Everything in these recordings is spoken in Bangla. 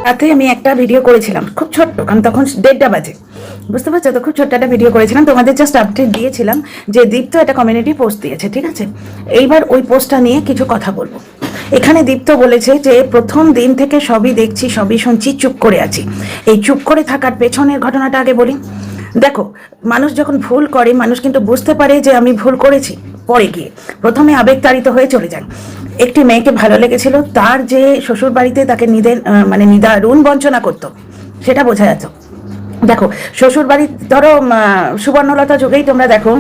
রাতে আমি একটা ভিডিও করেছিলাম, খুব ছোট্ট, কারণ তখন 1:30 বাজে, বুঝতে পারছো তো। খুব ছোট্ট একটা ভিডিও করেছিলাম, তোমাদের জাস্ট আপডেট দিয়েছিলাম যে দীপ্ত একটা কমিউনিটি পোস্ট দিয়েছে, ঠিক আছে। এইবার ওই পোস্টটা নিয়ে কিছু কথা বলবো। এখানে দীপ্ত বলেছে যে প্রথম দিন থেকে সবই দেখছি, সবই শুনছি, চুপ করে আছি। এই চুপ করে থাকার পেছনের ঘটনাটা আগে বলি। দেখো, মানুষ যখন ভুল করে, মানুষ কিন্তু বুঝতে পারে যে আমি ভুল করেছি, পরে গিয়ে প্রথমে আবেগতাড়িত হয়ে চলে যায়। একটি মেয়েকে ভালো লেগেছিল, তার যে শ্বশুর বাড়িতে তাকে নিদারুণ বঞ্চনা করতো, সেটা বোঝা যেত। দেখো, শ্বশুর বাড়ি ধরো সুবর্ণলতা যুগেই তোমরা দেখো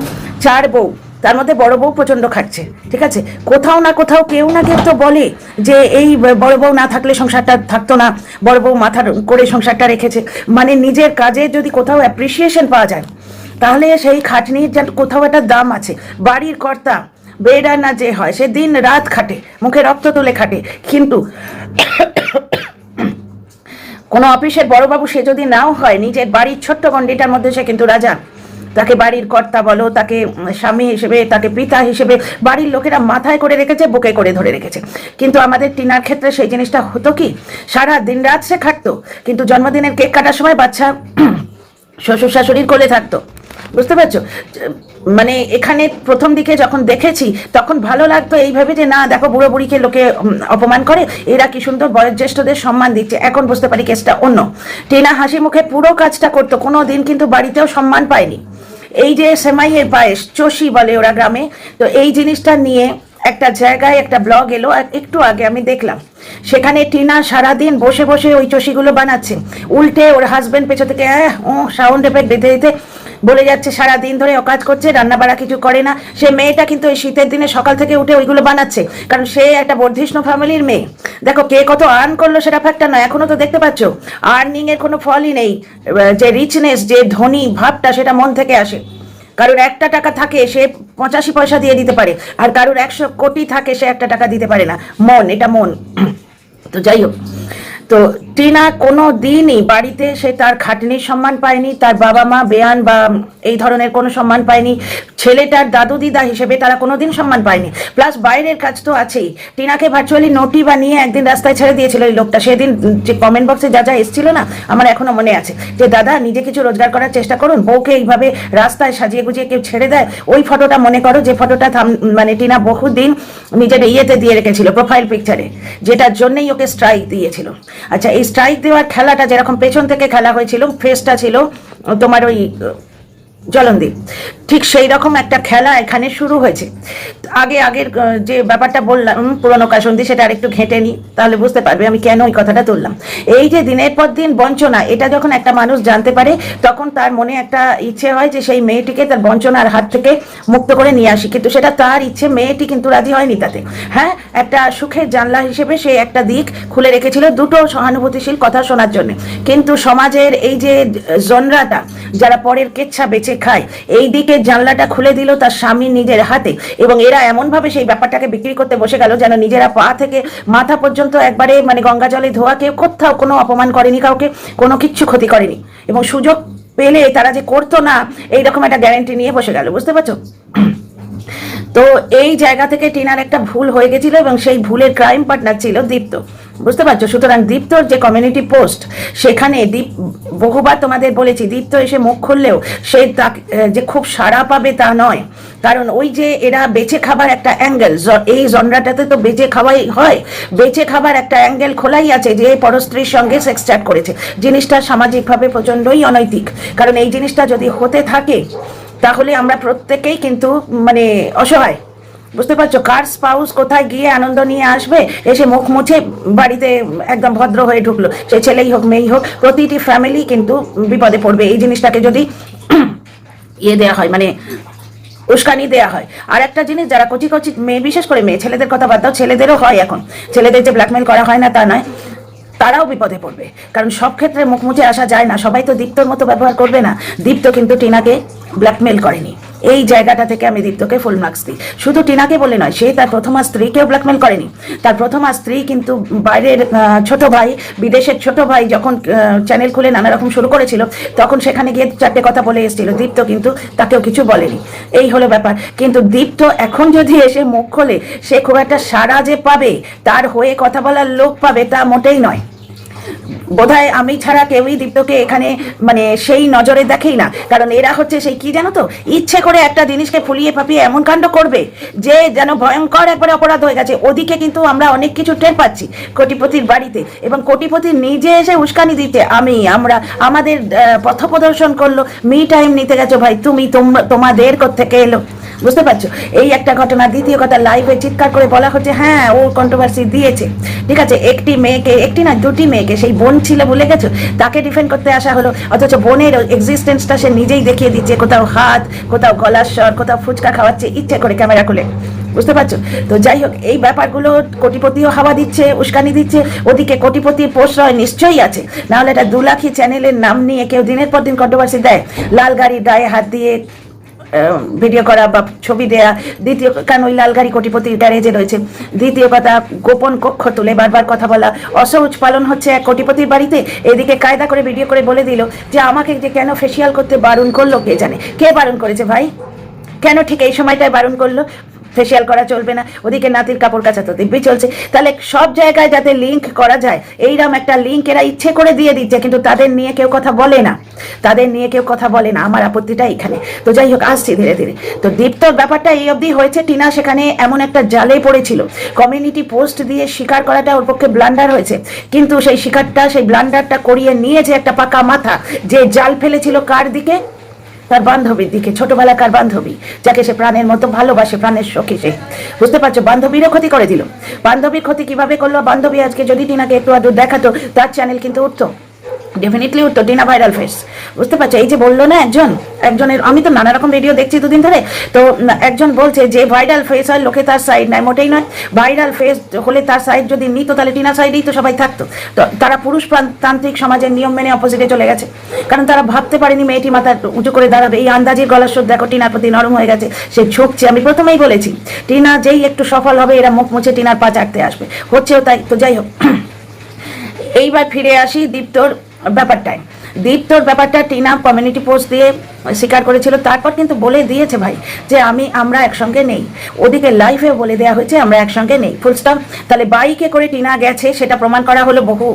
4 বউ, তার মধ্যে বড় বউ প্রচন্ড খাটছে, ঠিক আছে। কোথাও না কোথাও কেউ না কেউ তো বলে যে এই বড় বউ না থাকলে সংসারটা থাকতো না, বড় বউ মাথার করে সংসারটা রেখেছে। মানে নিজের কাজে যদি কোথাও অ্যাপ্রিসিয়েশন পাওয়া যায়, তাহলে সেই খাটনির কোথাও একটা দাম আছে। বাড়ির কর্তা বেড আর না যে হয়, সে দিন রাত খাটে, মুখে রক্ত তুলে খাটে, কিন্তু কোনো অফিসের বড়বাবু সে যদি নাও হয়, নিজের বাড়ির ছোট্ট গন্ডিটার মধ্যে সে কিন্তু রাজা। তাকে বাড়ির কর্তা বলো, তাকে স্বামী হিসেবে, তাকে পিতা হিসেবে বাড়ির লোকেরা মাথায় করে রেখেছে, বুকে করে ধরে রেখেছে। কিন্তু আমাদের টিনার ক্ষেত্রে সেই জিনিসটা হতো কি, সারা দিন রাত সে খাটতো, কিন্তু জন্মদিনের কেক কাটার সময় বাচ্চা শ্বশুর শাশুড়ির কোলে থাকতো, বুঝতে পারছো। মানে এখানে প্রথম দিকে যখন দেখেছি তখন ভালো লাগতো এইভাবে যে না দেখো, বুড়ো বুড়িকে লোকে অপমান করে, এরা কি সুন্দর বয়োজ্যেষ্ঠদের সম্মান দিচ্ছে। এখন বুঝতে পারি কেসটা অন্য। টিনা হাসি মুখে পুরো কাজটা করতো, কোনো দিন কিন্তু বাড়িতেও সম্মান পায়নি। এই যে সেমাইয়ের পায়েস, চষি বলে ওরা গ্রামে, তো এই জিনিসটা নিয়ে একটা জায়গায় একটা ব্লগ এলো একটু আগে, আমি দেখলাম। সেখানে টিনা সারাদিন বসে বসে ওই চষিগুলো বানাচ্ছে, উল্টে ওর হাজবেন্ড পেছন থেকে সাউন্ড এফেক্ট দিতে দিতে বলে যাচ্ছে সারাদিন ধরে ও কাজ করছে, রান্না বাড়া কিছু করে না। সে মেয়েটা কিন্তু এই শীতের দিনে সকাল থেকে উঠে ওইগুলো বানাচ্ছে, কারণ সে একটা বর্ধিষ্ণু ফ্যামিলির মেয়ে। দেখো, কে কত আর্ন করলো সেটা ফ্যাক্টর নয়, এখনো তো দেখতে পাচ্ছ আর্নিং এর কোনো ফলই নেই। যে রিচনেস, যে ধনী ভাবটা, সেটা মন থেকে আসে। কারোর 1টা টাকা থাকে, সে 85 পয়সা দিয়ে দিতে পারে, আর কারোর 100 কোটি থাকে, সে 1টা টাকা দিতে পারে না। মন, এটা মন। তো যাই হোক, তো টিনা কোনো দিনই বাড়িতে সে তার খাটনির সম্মান পায়নি, তার বাবা মা বেয়ান বা এই ধরনের কোনো সম্মান পায়নি, ছেলেটার দাদু দিদা হিসেবে তারা কোনোদিন সম্মান পায়নি। প্লাস বাইরের কাজ তো আছেই। টিনাকে ভার্চুয়ালি নোটি বানিয়ে একদিন রাস্তায় ছেড়ে দিয়েছিল এই লোকটা। সেদিন যে কমেন্ট বক্সে যা যা এসেছিল না, আমার এখনো মনে আছে, যে দাদা নিজে কিছু রোজগার করার চেষ্টা করুন, বউকে এইভাবে রাস্তায় সাজিয়ে গুজিয়ে কেউ ছেড়ে দেয়। ওই ফটোটা মনে করো, যে ফটোটা মানে টিনা বহুদিন নিজের ইয়েতে দিয়ে রেখেছিল, প্রোফাইল পিকচারে, যেটার জন্যই ওকে স্ট্রাইক দিয়েছিল। আচ্ছা, এই স্ট্রাইক দেওয়ার খেলাটা যেরকম পেছন থেকে খেলা হয়েছিল, ফেসটা ছিল তোমার ওই জলনদীপ, ঠিক সেই রকম একটা খেলা এখানে শুরু হয়েছে। আগের যে ব্যাপারটা বললাম পুরনো কাসন্দি, সেটা আরেকটু ঘেঁটে নি, তাহলে বুঝতে পারবে আমি কেন ওই কথাটা তুললাম। এই যে দিনের পর দিন বঞ্চনা, এটা যখন একটা মানুষ জানতে পারে, তখন তার মনে একটা ইচ্ছে হয় যে সেই মেয়েটিকে তার বঞ্চনার হাত থেকে মুক্ত করে নিয়ে আসি। কিন্তু সেটা তার ইচ্ছে, মেয়েটি কিন্তু রাজি হয়নি তাতে। হ্যাঁ, একটা সুখের জানলা হিসেবে সে একটা দিক খুলে রেখেছিল, দুটো সহানুভূতিশীল কথা শোনার জন্য। কিন্তু সমাজের এই যে জনরাটা, যারা পরের কেচ্ছা বেঁচে খায়, এই দিকে জানলাটা খুলে দিল তার স্বামী নিজের হাতে। এবং এরা এমন ভাবে সেই ব্যাপারটাকে বিক্রি করতে বসে গেল, যেন নিজেরা পা থেকে মাথা পর্যন্ত একবারে মানে গঙ্গা জলে ধোয়া, কেউ কোথাও কোনো অপমান করেনি কাউকে, কোনো কিচ্ছু ক্ষতি করেনি, এবং সুযোগ পেলে তারা যে করতো না, এইরকম একটা গ্যারান্টি নিয়ে বসে গেল, বুঝতে পারছো। তো এই জায়গা থেকে টিনার একটা ভুল হয়ে গেছিল, এবং সেই ভুলের ক্রাইম পার্টনার ছিল দীপ্ত, বুঝতে পারছো। সুতরাং দীপ্তর যে কমিউনিটি পোস্ট, সেখানে বহুবার তোমাদের বলেছি, দীপ্ত এসে মুখ খুললেও সে যে খুব সাড়া পাবে তা নয়। কারণ ওই যে এরা বেঁচে খাবার একটা অ্যাঙ্গেল, এই জনরাটাতে তো বেঁচে খাওয়াই হয়, বেঁচে খাবার একটা অ্যাঙ্গেল খোলাই আছে, যে পরস্ত্রীর সঙ্গে সেক্স চ্যাট করেছে। জিনিসটা সামাজিকভাবে প্রচণ্ডই অনৈতিক। কারণ এই জিনিসটা যদি হতে থাকে, তাহলে আমরা প্রত্যেকেই কিন্তু মানে অসহায়, বুঝতে পারছো। কার স্পাউস কোথায় গিয়ে আনন্দ নিয়ে আসবে, এসে মুখ মুছে বাড়িতে একদম ভদ্র হয়ে ঢুকলো, সে ছেলেই হোক মেয়েই হোক, প্রতিটি ফ্যামিলি কিন্তু বিপদে পড়বে এই জিনিসটাকে যদি ইয়ে দেওয়া হয়, মানে উস্কানি দেওয়া হয়। আর একটা জিনিস, যারা কচি কচি মেয়ে, বিশেষ করে মেয়ে, ছেলেদের কথা বাদ দাও, ছেলেদেরও হয় এখন, ছেলেদের যে ব্ল্যাকমেল করা হয় না তা নয়, তারাও বিপদে পড়বে। কারণ সব ক্ষেত্রে মুখ মুছে আসা যায় না, সবাই তো দীপ্তর মতো ব্যবহার করবে না। দীপ্ত কিন্তু টিনাকে ব্ল্যাকমেল করেনি, এই জায়গাটা থেকে আমি দীপ্তকে ফুল মার্কস দিই। শুধু টিনাকে বলে নয়, সে তার প্রথমা স্ত্রীকেও ব্ল্যাকমেল করেনি। তার প্রথমা স্ত্রী কিন্তু বাইরের ছোট ভাই, বিদেশের ছোট ভাই যখন চ্যানেল খুলে নানা রকম শুরু করেছিল, তখন সেখানে গিয়ে 4টে কথা বলে এসেছিল, দীপ্ত কিন্তু তাকেও কিছু বলেনি। এই হলো ব্যাপার। কিন্তু দীপ্ত এখন যদি এসে মুখ খোলে, সে খুব একটা সাড়া যে পাবে, তার হয়ে কথা বলার লোক পাবে, তা মোটেই নয়। বোধহয় আমি ছাড়া কেউই দীপ্তকে এখানে মানে সেই নজরে দেখেই না, কারণ এরা হচ্ছে সেই কি জানো তো, ইচ্ছে করে একটা জিনিসকে ফুলিয়ে ফাঁপিয়ে এমন কাণ্ড করবে যে যেন ভয়ঙ্কর একবারে অপরাধ হয়ে গেছে। ওদিকে কিন্তু আমরা অনেক কিছু টের পাচ্ছি কোটিপতির বাড়িতে, এবং কোটিপতি নিজে এসে উস্কানি দিতে আমরা আমাদের পথ প্রদর্শন করলো, মি টাইম নিতে গেছো ভাই তুমি, তোমাদের কোত্থেকে এলো, বুঝতে পারছো? এই একটা ঘটনা। দ্বিতীয় কথা, লাইভে চিৎকার করে বলা হচ্ছে হ্যাঁ ও কন্ট্রোভার্সি দিয়েছে, ঠিক আছে, একটি মেয়েকে, একটি না দুটি মেয়েকে, সেই বোন ছিল ভুলে গেছো, তাকে ডিফেন্ড করতে আসা হলো, অথচ বোনের এক্সিস্টেন্সটা সে নিজেই দেখিয়ে দিচ্ছে, কোথাও হাত, কোথাও গলার স্বর, কোথাও ফুচকা খাওয়াচ্ছে ইচ্ছে করে ক্যামেরা খুলে, বুঝতে পারছো? তো যাই হোক, এই ব্যাপারগুলো কোটিপতিও হাওয়া দিচ্ছে, উস্কানি দিচ্ছে, ওদিকে কোটিপতির প্রশ্রয় নিশ্চয়ই আছে, নাহলে এটা 2 লাখি চ্যানেলের নাম নিয়ে কেউ দিনের পর দিন কন্ট্রোভার্সি দেয়, লাল গাড়ির গায়ে হাত দিয়ে ভিডিও করা বা ছবি দেয়া। দ্বিতীয়, কারণ ওই লাল গাড়ি কোটিপতির গ্যারেজে রয়েছে। দ্বিতীয় কথা, গোপন কক্ষ তুলে বারবার কথা বলা, অসৌচ পালন হচ্ছে এক কোটিপতির বাড়িতে, এদিকে কায়দা করে ভিডিও করে বলে দিল যে আমাকে যে কেন ফেসিয়াল করতে বারণ করলো কে জানে, কে বারণ করেছে ভাই, কেন ঠিক এই সময়টায় বারণ করলো, ফেসিয়াল করা চলবে না, ওদিকে নাতির কাপড় কাচা তো দিব্যি চলছে। তাহলে সব জায়গায় যাতে লিঙ্ক করা যায়, এইরকম একটা লিঙ্ক এরা ইচ্ছে করে দিয়ে দিচ্ছে, কিন্তু তাদের নিয়ে কেউ কথা বলে না, তাদের নিয়ে কেউ কথা বলে না। আমার আপত্তিটা এখানে। তো যাই হোক, আসছি ধীরে ধীরে। তো দীপ্তর ব্যাপারটা এই অবধি হয়েছে, টিনা সেখানে এমন একটা জালে পড়েছিল, কমিউনিটি পোস্ট দিয়ে স্বীকার করাটা ওর পক্ষে ব্লান্ডার হয়েছে, কিন্তু সেই স্বীকারটা, সেই ব্লান্ডারটা করিয়ে নিয়েছে একটা পাকা মাথা, যে জাল ফেলেছিল কার দিকে, তার বান্ধবীর দিকে, ছোটবেলাকার বান্ধবী, যাকে সে প্রাণের মতো ভালোবাসে, প্রাণের সখী সে, বুঝতে পারছো? বান্ধবীরও ক্ষতি করে দিল। বান্ধবীর ক্ষতি কিভাবে করলো? বান্ধবী আজকে যদি টিনাকে একটু আধটু দেখাতো, তার চ্যানেল কিন্তু উঠতো, ডেফিনেটলি উঠতো, টিনা ভাইরাল ফেস, বুঝতে পারছো? এই যে বললো না একজনের, আমি তো নানা রকম ভিডিও দেখছি দুদিন ধরে, তো একজন বলছে যে ভাইরাল ফেস হয় লোকে তার সাইড নেয়, মোটেই নয়। ভাইরাল ফেস হলে তার সাইড যদি নিত, তাহলে টিনা সাইডেই তো সবাই থাকতো। তো তারা পুরুষ তান্ত্রিক সমাজের নিয়ম মেনে অপোজিটে চলে গেছে, কারণ তারা ভাবতে পারেনি মেয়েটি মাথা উঁচু করে দাঁড়াবে। এই আন্দাজের গলার স্বর দেখো টিনার প্রতি নরম হয়ে গেছে, সে ঝুঁকছে। আমি প্রথমেই বলেছি টিনা যেই একটু সফল হবে, এরা মুখ মুছে টিনার পা চাটতে আসবে, হচ্ছেও তাই। তো যাই হোক, এইবার ফিরে আসি দীপ্তর ব্যাপারটায়। দীপ্তর ব্যাপারটা টিনা কমিউনিটি পোস্ট দিয়ে স্বীকার করেছিল, তারপর কিন্তু বলে দিয়েছে ভাই যে আমরা একসঙ্গে নেই। ওদিকে লাইভেও বলে দেওয়া হয়েছে আমরা একসঙ্গে নেই, ফুল স্টপ। তাহলে বাইকে করে টিনা গেছে, সেটা প্রমাণ করা হলো বহু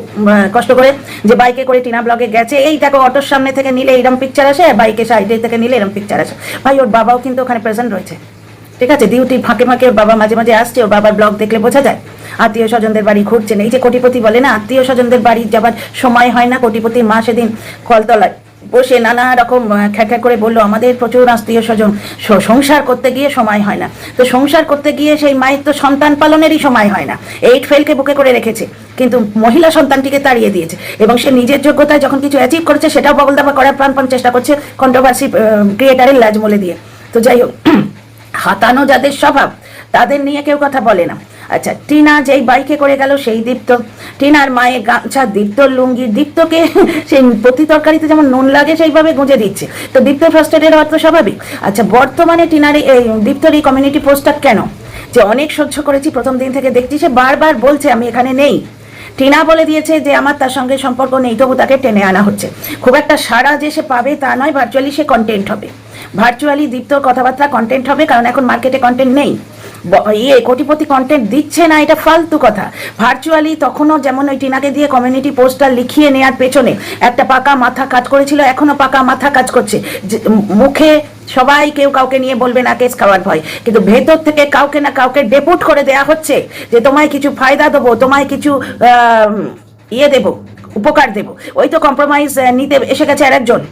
কষ্ট করে, যে বাইকে করে টিনা ব্লগে গেছে। এই দেখো, অটোর সামনে থেকে নিলে এরকম পিকচার আসে, বাইকে সাইডে থেকে নিলে এরকম পিকচার আসে। ভাই ওর বাবাও কিন্তু ওখানে প্রেজেন্ট রয়েছে, ঠিক আছে, ডিউটি ফাঁকে ফাঁকে ওর বাবা মাঝে মাঝে আসছে, ওর বাবার ব্লগ দেখলে বোঝা যায়। আত্মীয় স্বজনদের বাড়ি ঘুরছেন, এই যে কোটিপতি বলে না আত্মীয় স্বজনদের বাড়ি যাবার সময় হয় না, কোটিপতির মা সেদিন কলতলায় বসে নানা রকম খ্যাখ্যা করে বললো আমাদের প্রচুর আত্মীয় স্বজন, সংসার করতে গিয়ে সময় হয় না। তো সংসার করতে গিয়ে সেই মায়ের তো সন্তান পালনেরই সময় হয় না, 8 ফেলকে বুকে করে রেখেছে, কিন্তু মহিলা সন্তানটিকে তাড়িয়ে দিয়েছে, এবং সে নিজের যোগ্যতায় যখন কিছু অ্যাচিভ করেছে সেটাও বগল দাবা করার প্রাণপণ চেষ্টা করছে কন্ট্রোভার্সি ক্রিয়েটারের লাজ মলে দিয়ে। তো যাই হোক, হাতানো যাদের স্বভাব, তাদের নিয়ে কেউ কথা বলে না। আচ্ছা, টিনা যেই বাইকে করে গেল সেই দীপ্ত, টিনার মায়ের গামছা, দীপ্তর লুঙ্গি, দীপ্তকে সেই প্রতি তরকারিতে যেমন নুন লাগে সেইভাবে গুঁজে দিচ্ছে। তো দীপ্ত ফ্রাস্ট্রেটেড হওয়ার তো স্বাভাবিক। আচ্ছা, বর্তমানে টিনার এই দীপ্তর এই কমিউনিটি পোস্টটা কেন, যে অনেক সহ্য করেছি, প্রথম দিন থেকে দেখছি সে বারবার বলছে আমি এখানে নেই। টিনা বলে দিয়েছে যে আমার তার সঙ্গে সম্পর্ক নেই, তবু তাকে টেনে আনা হচ্ছে। খুব একটা সাড়া যে সে পাবে তা নয়, ভার্চুয়ালি সে কন্টেন্ট হবে, ভার্চুয়ালি দীপ্তর কথাবার্তা কন্টেন্ট হবে, কারণ এখন মার্কেটে কন্টেন্ট নেই। কোটিপতি কন্টেন্ট দিচ্ছে না, এটা ফালতু কথা। ভার্চুয়ালি তখনও যেমন ওই টিনাকে দিয়ে কমিউনিটি পোস্টার লিখিয়ে নেওয়ার পেছনে একটা পাকা মাথা কাজ করেছিল, এখনো পাকা মাথা কাজ করছে। মুখে সবাই কেউ কাউকে নিয়ে বলবে না কেস খাওয়ার ভয়, কিন্তু ভেতর থেকে কাউকে না কাউকে ডেপুট করে দেয়া হচ্ছে যে তোমায় কিছু ফায়দা দেবো, তোমায় কিছু দেবো, উপকার দেবো। ওই তো কম্প্রোমাইজ নিতে এসে গেছে আরেকজন,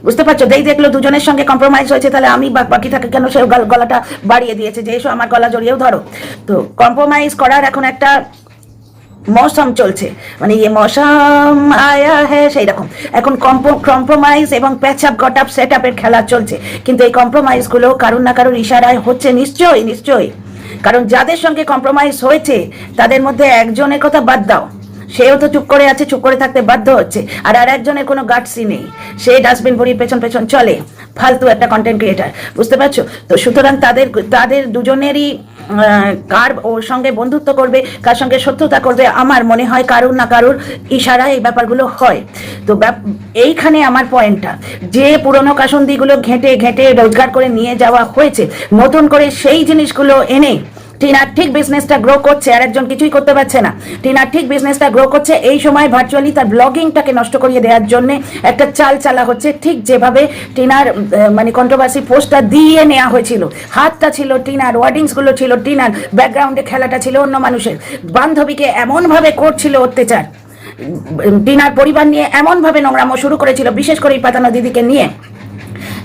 বুঝতে পারছো? দেখলো দুজনের সঙ্গে কম্প্রোমাইজ হয়েছে, তাহলে আমি বাকি থাকে কেন? সে গলাটা বাড়িয়ে দিয়েছে যে এসো আমার গলা জড়িয়েও ধরো। তো কম্প্রোমাইজ করার এখন একটা মৌসুম চলছে, মানে মৌসুম আয়া হ্যাঁ সেই রকম। এখন কম্প্রোমাইজ এবং প্যাচআপ গটআপ সেট আপের খেলা চলছে, কিন্তু এই কম্প্রোমাইজগুলো কারুর না কারুর ইশারায় হচ্ছে নিশ্চয়ই। কারণ যাদের সঙ্গে কম্প্রোমাইজ হয়েছে তাদের মধ্যে একজনের কথা বাদ দাও, সেও তো চুপ করে আছে, চুপ করে থাকতে বাধ্য হচ্ছে, আর একজনের কোনো গাটসই নেই, সে ডাস্টবিন ভরির পেছন চলে, ফালতু একটা কন্টেন্ট ক্রিয়েটার, বুঝতে পারছো? তো সুতরাং তাদের দুজনেরই কার ওর সঙ্গে বন্ধুত্ব করবে, কার সঙ্গে শত্রুতা করবে, আমার মনে হয় কারুর না কারুর ইশারায় এই ব্যাপারগুলো হয়। তো এইখানে আমার পয়েন্টটা, যে পুরনো কাসন্দিগুলো ঘেঁটে রোজগার করে নিয়ে যাওয়া হয়েছে, নতুন করে সেই জিনিসগুলো এনে টিনার ঠিক বিজনেসটা গ্রো করছে, আর একজন কিছুই করতে পারছে না। টিনার ঠিক বিজনেসটা গ্রো করছে, এই সময় ভার্চুয়ালি তার ব্লগিংটাকে নষ্ট করিয়ে দেওয়ার জন্য একটা চাল চালা হচ্ছে। ঠিক যেভাবে টিনার মানে কন্ট্রোভার্সি পোস্টটা দিয়ে নেওয়া হয়েছিল, হাতটা ছিল টিনার, ওয়ার্ডিংসগুলো ছিল টিনার, ব্যাকগ্রাউন্ডে খেলাটা ছিল অন্য মানুষের, বান্ধবীকে এমনভাবে করছিল অত্যাচার, টিনার পরিবার নিয়ে এমনভাবে নোংরামো শুরু করেছিল, বিশেষ করে পাতানো দিদিকে নিয়ে।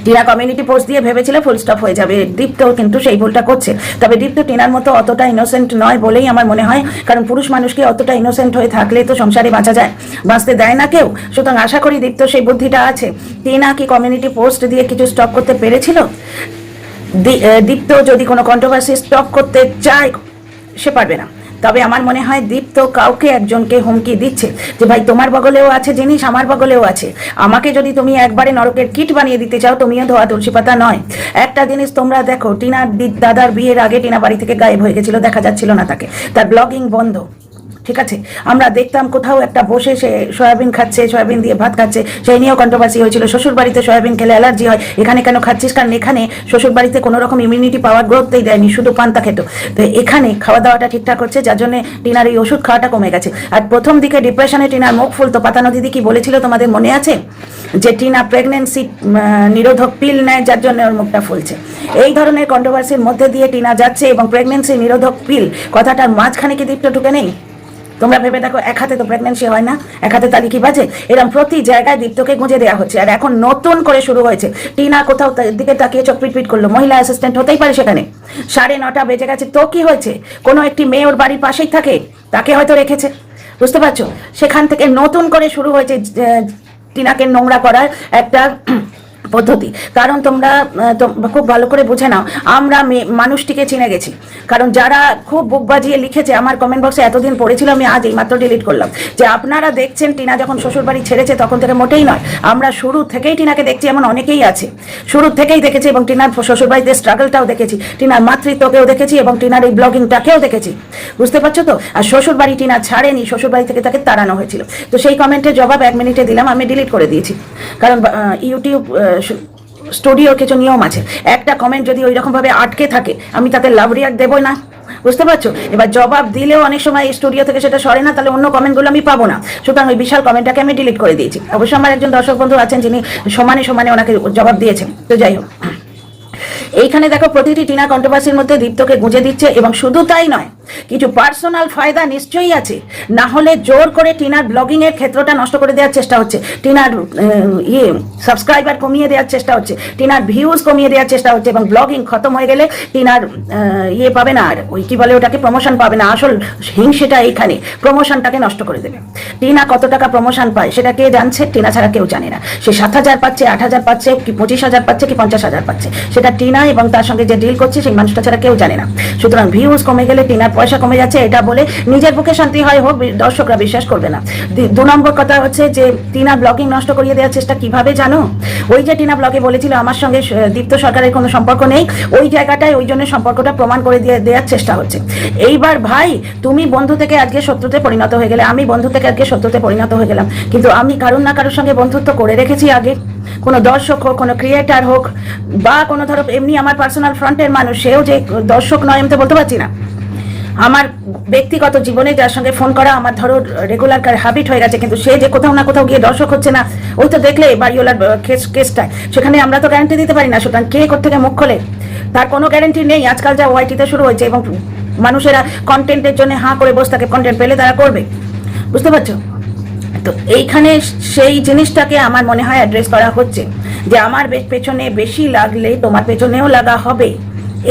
টিনা কমিউনিটি পোস্ট দিয়ে ভেবেছিল ফুল স্টপ হয়ে যাবে, দীপ্ত কিন্তু সেই ভুলটা করছে। তবে দীপ্ত টিনার মতো অতটা ইনোসেন্ট নয় বলেই আমার মনে হয়, কারণ পুরুষ মানুষকে অতটা ইনোসেন্ট হয়ে থাকলে তো সংসারে বাঁচা যায়, বাঁচতে দেয় না কেউ। সুতরাং আশা করি দীপ্ত সেই বুদ্ধিটা আছে। টিনা কি কমিউনিটি পোস্ট দিয়ে কিছু স্টপ করতে পেরেছিল? দীপ্ত যদি কোনো কন্ট্রোভার্সি স্টপ করতে চায়, সে পারবে না। তবে আমার মনে হয় দীপ্ত কাউকে একজনকে হুমকি দিচ্ছে যে ভাই তোমার বগলেও আছে জিনিস, আমার বগলেও আছে, আমাকে যদি তুমি একবারে নরকের কিট বানিয়ে দিতে চাও, তুমিও ধোয়া তুলসী পাতা নয়। একটা জিনিস তোমরা দেখো, টিনার দাদার বিয়ের আগে টিনা বাড়ি থেকে গায়েব হয়ে গেছিল, দেখা যাচ্ছিল না তাকে, তার ব্লগিং বন্ধ। ঠিক আছে, আমরা দেখতাম কোথাও একটা বসে সে সয়াবিন খাচ্ছে, সয়াবিন দিয়ে ভাত খাচ্ছে, সেই নিয়েও কন্ট্রোভার্সি হয়েছিল। শ্বশুর বাড়িতে সয়াবিন খেলে অ্যালার্জি হয়, এখানে কেন খাচ্ছিস? কারণ এখানে শ্বশুর বাড়িতে কোনো রকম ইমিউনিটি পাওয়ার গ্রোথই দেয়নি, শুধু পান্তা খেত। তো এখানে খাওয়া দাওয়াটা ঠিকঠাক হচ্ছে, যার জন্য টিনার এই ওষুধ খাওয়াটা কমে গেছে। আর প্রথম দিকে ডিপ্রেশনে টিনার মুখ ফুলতো, পাতানো দিদি কি বলেছিল তোমাদের মনে আছে? যে টিনা প্রেগনেন্সি নিরোধক পিল নেয়, যার জন্য ওর মুখটা ফুলছে। এই ধরনের কন্ট্রোভার্সির মধ্যে দিয়ে টিনা যাচ্ছে, এবং প্রেগনেন্সি নিরোধক পিল কথাটার মাঝখানে কি দীপ্ত ঢুকে নেই? তোমরা ভেবে দেখো, এক হাতে তো প্রেগনেন্সি হয় না, এক হাতে তালি কি বাজে? এরকম প্রতি জায়গায় দীপ্তকে গুঁজে দেওয়া হচ্ছে। আর এখন নতুন করে শুরু হয়েছে, টিনা কোথাও দিকে তাকিয়ে চোখ পিট করলো, মহিলা অ্যাসিস্ট্যান্ট হতেই পারে সেখানে, 9:30 বেজে গেছে, তো কি হয়েছে? কোনো একটি মেয়ে ওর বাড়ির পাশেই থাকে, তাকে হয়তো রেখেছে, বুঝতে পারছো? সেখান থেকে নতুন করে শুরু হয়েছে টিনাকে নোংরা করার একটা পদ্ধতি। কারণ তোমরা খুব ভালো করে বুঝে নাও, আমরা মানুষটিকে চিনে গেছি। কারণ যারা খুব বুক বাজিয়ে লিখেছে আমার কমেন্ট বক্সে, এতদিন পড়েছিল, আমি আজ এই মাত্র ডিলিট করলাম, যে আপনারা দেখছেন টিনা যখন শ্বশুরবাড়ি ছেড়েছে তখন থেকে, মোটেই নয়। আমরা শুরু থেকেই টিনাকে দেখছি, এমন অনেকেই আছে শুরু থেকেই দেখেছি, এবং টিনার শ্বশুরবাড়িতে স্ট্রাগলটাও দেখেছি, টিনার মাতৃত্বকেও দেখেছি, এবং টিনার এই ব্লগিংটাকেও দেখেছি, বুঝতে পারছো তো? আর শ্বশুরবাড়ি টিনা ছাড়েনি, শ্বশুরবাড়ি থেকে তাকে তাড়ানো হয়েছিল। তো সেই কমেন্টের জবাব 1 মিনিটে দিলাম, আমি ডিলিট করে দিয়েছি। কারণ ইউটিউব স্টুডিওর কিছু নিয়ম আছে, একটা কমেন্ট যদি ওই রকম ভাবে আটকে থাকে, আমি তাতে লাভ রিয়াক্ট দেবো না, বুঝতে পারছো? এবার জবাব দিলেও অনেক সময় স্টুডিও থেকে সেটা সরে না, তাহলে অন্য কমেন্টগুলো আমি পাবো না। সুতরাং ওই বিশাল কমেন্টটাকে আমি ডিলিট করে দিয়েছি। অবশ্য আমার একজন দর্শক বন্ধু আছেন যিনি সমানে সমানে ওনাকে জবাব দিয়েছেন। তো যাই হোক, এইখানে দেখো প্রতিটি টিনা কন্ট্রোভার্সির মধ্যে দীপ্তকে গুঁজে দিচ্ছে, এবং শুধু তাই নয়, কিছু পার্সোনাল ফায়দা নিশ্চয়ই আছে, না হলে জোর করে টিনার ব্লগিং এর ক্ষেত্রটা নষ্ট করে দেওয়ার চেষ্টা হচ্ছে, টিনার সাবস্ক্রাইবার কমিয়ে দেওয়ার চেষ্টা হচ্ছে, টিনার ভিউজ কমিয়ে দেওয়ার চেষ্টা হচ্ছে, এবং ব্লগিং খতম হয়ে গেলে টিনার পাবে না, আর ওই কি বলে ওটাকে, প্রমোশন পাবে না। আসল হিংসেটা এইখানে, প্রমোশনটাকে নষ্ট করে দেবে। টিনা কত টাকা প্রমোশন পায় সেটা কে জানছে? টিনা ছাড়া কেউ জানে না। সে 7,000 পাচ্ছে, 8,000 পাচ্ছে, কি 25,000 পাচ্ছে, কি 50,000 পাচ্ছে, সেটা টিনা এবং তার সঙ্গে যে ডিল করছে সেই মানুষটা ছাড়া কেউ জানে না। সুতরাং ভিউজ কমে গেলে টিনার পয়সা কমে যাচ্ছে, এটা বলে নিজের বুকে শান্তি হয় হোক, দর্শকরা বিশ্বাস করবে না। 2 নম্বর কথা হচ্ছে যে টিনা ব্লগিং নষ্ট করিয়ে দেওয়ার চেষ্টা কিভাবে জানো? ওই যে টিনা ব্লগে বলেছিল আমার সঙ্গে দীপ্ত সরকারের কোনো সম্পর্ক নেই, ওই জায়গাটায় ওই জন্য সম্পর্কটা প্রমাণ করে দেওয়ার চেষ্টা হচ্ছে। এইবার ভাই, তুমি বন্ধু থেকে আজকে শত্রুতে পরিণত হয়ে গেলে, আমি বন্ধু থেকে আজকে শত্রুতে পরিণত হয়ে গেলাম, কিন্তু আমি কারোর না কারোর সঙ্গে বন্ধুত্ব করে রেখেছি আগে। কোনো দর্শক হোক, কোনো ক্রিয়েটার হোক, বা কোনো ধরো এমনি আমার পার্সোনাল ফ্রন্টের মানুষ, সেও যে দর্শক নয় আমি তো বলতে পারছি না। আমার ব্যক্তিগত জীবনে যার সঙ্গে ফোন করা আমার ধরো রেগুলার হ্যাবিট হয়ে গেছে, কিন্তু সে যে কোথাও না কোথাও গিয়ে দর্শক হচ্ছে না, ওই তো দেখলে বাড়িওয়ালার কেসটায়, সেখানে আমরা তো গ্যারান্টি দিতে পারি না। সুতরাং কে কোথেকে মুখ খোলে তার কোনো গ্যারান্টি নেই। আজকাল যা ওয়াইটিতে শুরু হয়েছে, এবং মানুষেরা কন্টেন্টের জন্য হাঁ করে বসে থাকে, কন্টেন্ট পেলে তারা করবে, বুঝতে পারছো? তো এইখানে সেই জিনিসটাকে আমার মনে হয় অ্যাড্রেস করা হচ্ছে, যে আমার পেছনে বেশি লাগলে তোমার পেছনেও লাগা হবে।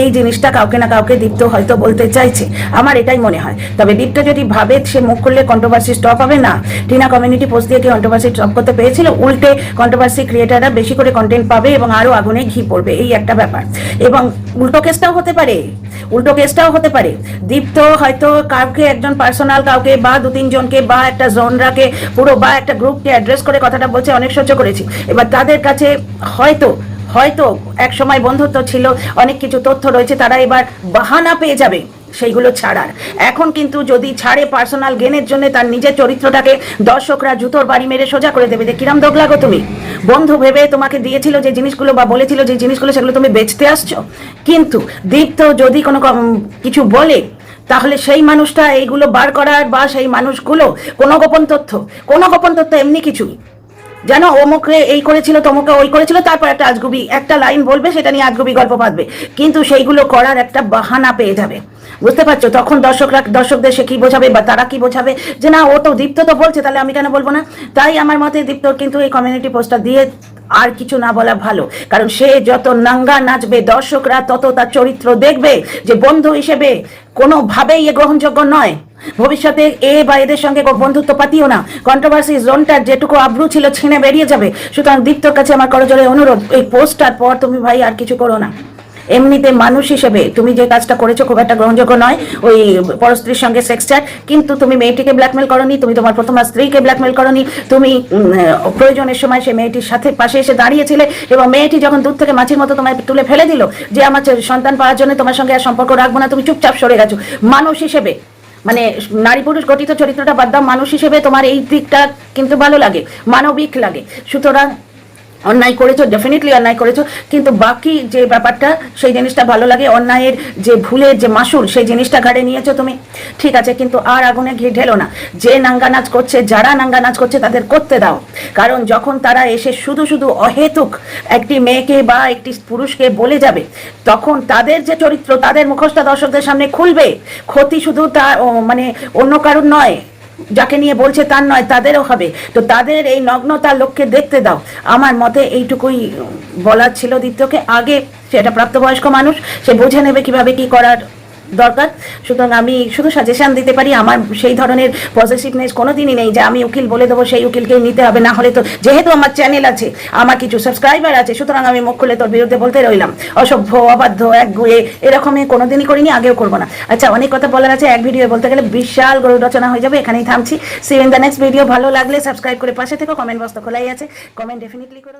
এই জিনিসটা কাউকে না কাউকে দীপ্ত হয়তো বলতে চাইছে, আমার এটাই মনে হয়। তবে দীপ্ত যদি ভাবে সে মুখ করলে কন্ট্রোভার্সি স্টপ হবে না, টিনা কমিউনিটি পোস্ট দিয়ে কি কন্ট্রোভার্সি স্টপ করতে পেরেছিল? উল্টে কন্ট্রোভার্সি ক্রিয়েটাররা বেশি করে কন্টেন্ট পাবে এবং আরো আগুনে ঘি পড়বে, এই একটা ব্যাপার। এবং উল্টো কেসটাও হতে পারে, দীপ্ত হয়তো কাউকে, একজন পার্সোনাল কাউকে বা 2-3 জনকে বা একটা জনরাকে পুরো বা একটা গ্রুপকে অ্যাড্রেস করে কথাটা বলছে, অনেক সহ্য করেছি। এবার তাদের কাছে হয়তো এক সময় বন্ধুত্ব ছিল, অনেক কিছু তথ্য রয়েছে, তারা এবার বাহানা পেয়ে যাবে সেইগুলো ছাড়ার। এখন কিন্তু যদি ছাড়ে পার্সোনাল গেনের জন্য তার নিজের চরিত্রটাকে দর্শকরা জুতোর বাড়ি মেরে সোজা করে দেবে যে কিরাম দোগলাগো তুমি, বন্ধু ভেবে তোমাকে দিয়েছিল যে জিনিসগুলো বা বলেছিল যে জিনিসগুলো সেগুলো তুমি বেচতে আসছো। কিন্তু দীপ্ত যদি কোনো কিছু বলে তাহলে সেই মানুষটা এইগুলো বার করার বা সেই মানুষগুলো কোনো গোপন তথ্য এমনি কিছুই যেন অমুকে এই করেছিল তমুকে ওই করেছিল, তারপর একটা আজগুবি একটা লাইন বলবে, সেটা নিয়ে আজগুবি গল্প বাঁধবে, কিন্তু সেইগুলো করার একটা বাহানা পেয়ে যাবে। বুঝতে পারছো? তখন দর্শকদের সে কি বোঝাবে বা তারা কি বোঝাবে যে না ও তো দীপ্ত তো বলছে, তাহলে আমি কেন বলবো না। তাই আমার মতে দীপ্ত কিন্তু এই কমিউনিটি পোস্টটা দিয়ে আর কিছু না বলা ভালো, কারণ সে যত নাঙ্গা নাচবে দর্শকরা তত তার চরিত্র দেখবে যে বন্ধু হিসেবে কোনোভাবেই এ গ্রহণযোগ্য নয়। ভবিষ্যতে এ বা এদের সঙ্গে বন্ধুত্ব পাতিও না, কন্ট্রোভার্সি জোনটার যেটুকু আব্রু ছিল ছিঁড়ে বেরিয়ে যাবে। সুতরাং দীপ্তর কাছে আমার করজোরে অনুরোধ, এই পোস্টটার পর তুমি ভাই আর কিছু করো না। এমনিতে মানুষ হিসেবে তুমি যে কাজটা করেছো খুব একটা গ্রহণযোগ্য নয়, ওই পরস্ত্রীর সঙ্গে সেক্স চ্যাট, কিন্তু তুমি মেয়েটিকে ব্ল্যাকমেল করনি, তুমি তোমার প্রথম স্ত্রীকে ব্ল্যাকমেল করনি, তুমি প্রয়োজনের সময় সে মেয়েটির সাথে পাশে এসে দাঁড়িয়েছিলে, এবং মেয়েটি যখন দূর থেকে মাছির মতো তোমায় তুলে ফেলে দিল যে আমার সন্তান পাওয়ার জন্য তোমার সঙ্গে আর সম্পর্ক রাখবো না, তুমি চুপচাপ সরে গেছো। মানুষ হিসেবে মানে নারী পুরুষ গঠিত চরিত্রটা বাদ দাও, মানুষ হিসেবে তোমার এই দিকটা কিন্তু ভালো লাগে, মানবিক লাগে। সুতরাং অন্যায় করেছো, ডেফিনেটলি অন্যায় করেছো, কিন্তু বাকি যে ব্যাপারটা সেই জিনিসটা ভালো লাগে। অন্যায়ের যে ভুলের যে মাসুল সেই জিনিসটা ঘাড়ে নিয়েছো তুমি, ঠিক আছে, কিন্তু আর আগুনে ঘি ঢেলো না। যে নাঙ্গা নাচ করছে, যারা নাঙ্গা নাচ করছে তাদের করতে দাও, কারণ যখন তারা এসে শুধু শুধু অহেতুক একটি মেয়েকে বা একটি পুরুষকে বলে যাবে, তখন তাদের যে চরিত্র, তাদের মুখোশটা দর্শকদের সামনে খুলবে। ক্ষতি শুধু তার মানে অন্য কারণ নয়, যাকে নিয়ে বলছে তার নয়, তাদেরও হবে। তো তাদের এই নগ্নতার লোককে দেখতে দাও। আমার মতে এইটুকুই বলার ছিল দীপ্তকে। আগে সেটা প্রাপ্তবয়স্ক মানুষ, সে বুঝে নেবে কিভাবে কি করার দরকার। সুতরাং আমি শুধু সাজেশন দিতে পারি, আমার সেই ধরনের পজিটিভনেস কোনোদিনই নেই যে আমি উকিল বলে দেবো সেই উকিলকেই নিতে হবে। না হলে তো যেহেতু আমার চ্যানেল আছে, আমার কিছু সাবস্ক্রাইবার আছে, সুতরাং আমি মুখ খুলে তোর বিরুদ্ধে বলতে রইলাম। অসভ্য, অবাধ্য, একগুয়ে এরকমই কোনোদিনই করিনি, আগেও করবো না। আচ্ছা, অনেক কথা বলার আছে, এক ভিডিও বলতে গেলে বিশাল গরু রচনা হয়ে যাবে, এখানেই থামছি। See you in the next video. ভালো লাগলে সাবস্ক্রাইব করে পাশে থেকো, কমেন্ট বক্স তো খোলাই আছে, কমেন্ট ডেফিনেটলি করো।